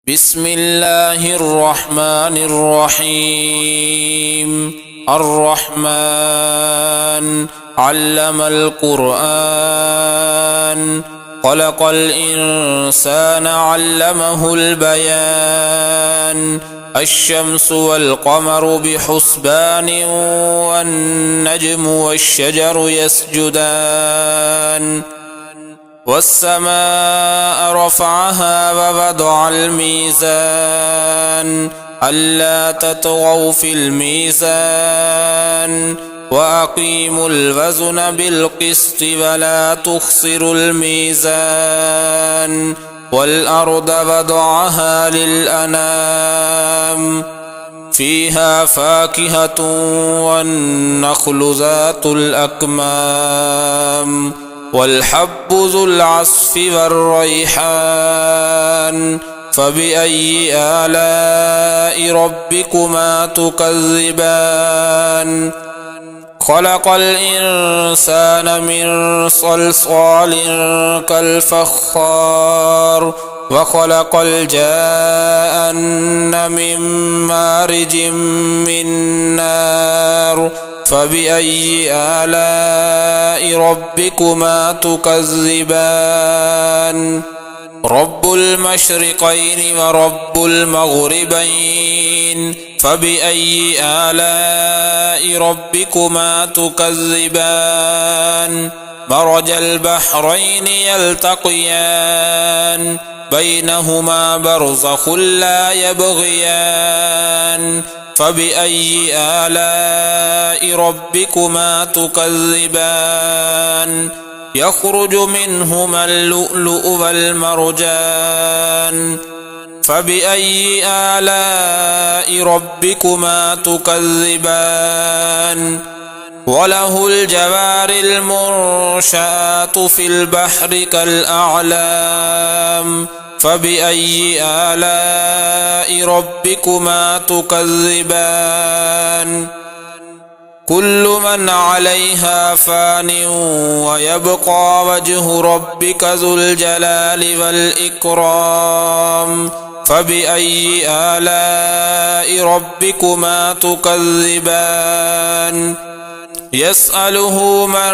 بسم الله الرحمن الرحيم. الرحمن علم القرآن، خلق الإنسان علمه البيان. الشمس والقمر بحسبان، والنجم والشجر يسجدان. والسماء رفعها ووضع الميزان، ألا تطغوا في الميزان، وأقيموا الوزن بالقسط ولا تخسروا الميزان. والأرض وضعها للأنام، فيها فاكهة والنخل ذات الأكمام، والحب ذو العصف والريحان. فبأي آلاء ربكما تكذبان؟ خلق الإنسان من صلصال كالفخار، وخلق الجان من مارج من نار. فبأي آلاء ربكما تكذبان؟ رب المشرقين ورب المغربين، فبأي آلاء ربكما تكذبان؟ مرج البحرين يلتقيان، بينهما برزخ لا يبغيان. فبأي آلاء ربكما تكذبان؟ يخرج منهما اللؤلؤ والمرجان. فبأي آلاء ربكما تكذبان؟ وله الجوار المنشآت في البحر كالأعلام. فبأي آلاء ربكما تكذبان؟ كل من عليها فان، ويبقى وجه ربك ذو الجلال والإكرام. فبأي آلاء ربكما تكذبان؟ يسأله من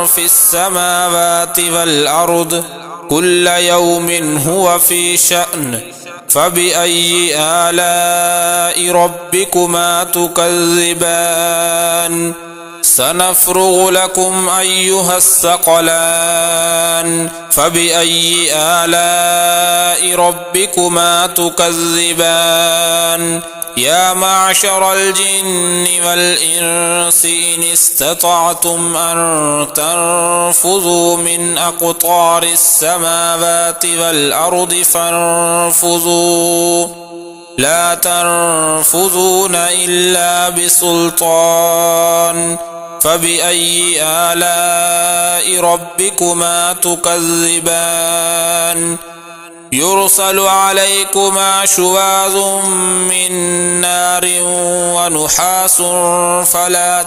في السماوات والأرض، كل يوم هو في شأن. فبأي آلاء ربكما تكذبان؟ سنفرغ لكم أيها الثقلان. فبأي آلاء ربكما تكذبان؟ يا معشر الجن والإنس إن استطعتم أن تنفذوا من أقطار السماوات والأرض فانفذوا، لا تنفذون إلا بسلطان. فبأي آلاء ربكما تكذبان؟ يرسل عليكما شواظ من نار ونحاس فلا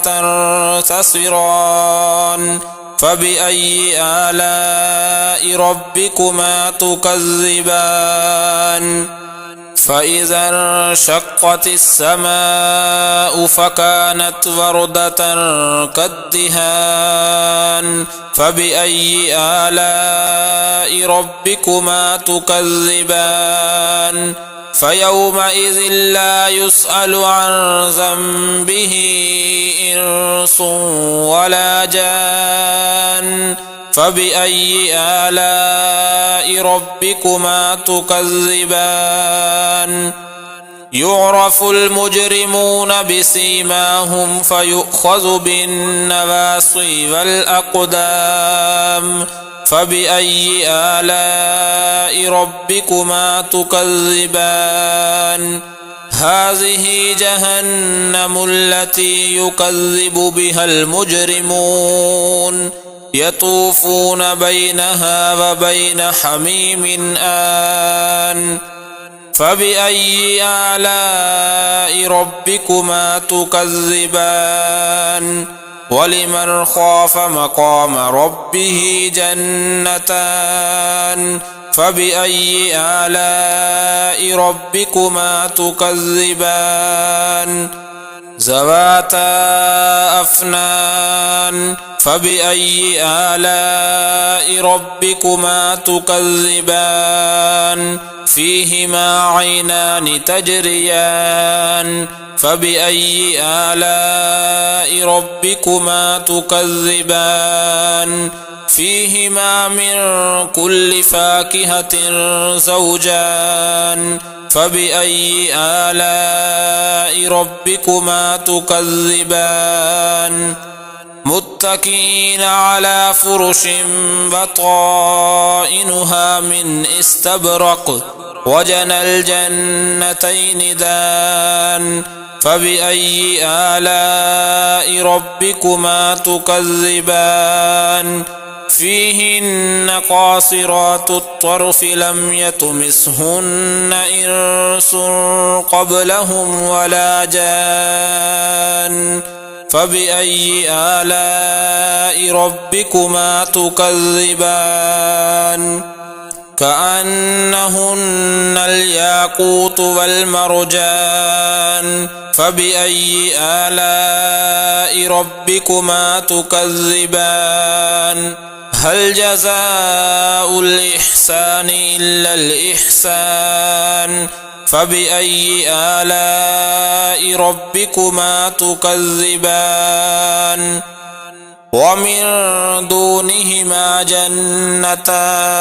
تنتصران. فبأي آلاء ربكما تكذبان؟ فإذا انشقت السماء فكانت وردة كالدهان. فبأي آلاء ربكما تكذبان؟ فيومئذ لا يسأل عن ذنبه إنس ولا جان. فبأي آلاء ربكما تكذبان؟ يعرف المجرمون بسيماهم فيؤخذ بالنواصي والأقدام. فبأي آلاء ربكما تكذبان؟ هذه جهنم التي يكذب بها المجرمون، يطوفون بينها وبين حميم آن. فبأي آلاء ربكما تكذبان؟ ولمن خاف مقام ربه جنتان، فبأي آلاء ربكما تكذبان ذواتا أفنان فبأي آلاء ربكما تكذبان فيهما عينان تجريان فبأي آلاء ربكما تكذبان فيهما من كل فاكهة زوجان فبأي آلاء ربكما تكذبان متكئين على فرش بطائنها من استبرق وجنى الجنتين دان فبأي آلاء ربكما تكذبان فيهن قاصرات الطرف لم يطمثهن إنس قبلهم ولا جان فبأي آلاء ربكما تكذبان كأنهن الياقوت والمرجان فبأي آلاء ربكما تكذبان هل جزاء الإحسان إلا الإحسان فبأي آلاء ربكما تكذبان ومن دونهما جنتان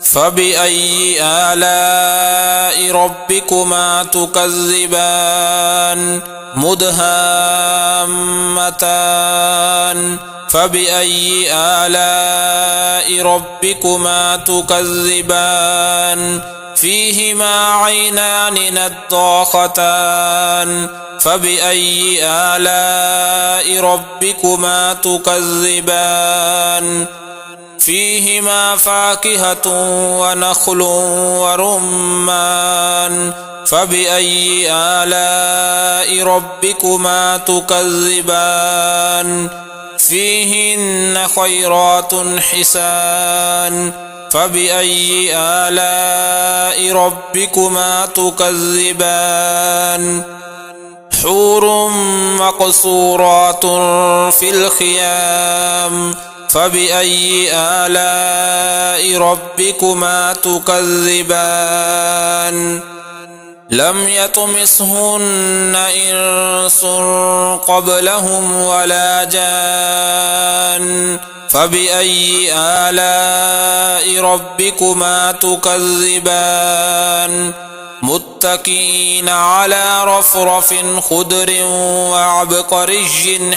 فبأي آلاء ربكما تكذبان مدهامتان فبأي آلاء ربكما تكذبان فيهما عينان نضاختان فبأي آلاء ربكما تكذبان فيهما فاكهة ونخل ورمان فبأي آلاء ربكما تكذبان فيهن خيرات حسان فبأي آلاء ربكما تكذبان حور مقصورات في الخيام فبأي آلاء ربكما تكذبان لم يطمثهن إنس قبلهم ولا جان فبأي آلاء ربكما تكذبان متكئين على رفرف خضر وعبقري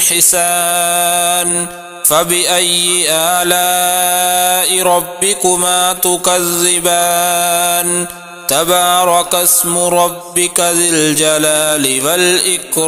حسان فبأي آلاء ربكما تكذبان تبارك اسم ربك ذي الجلال والإكرام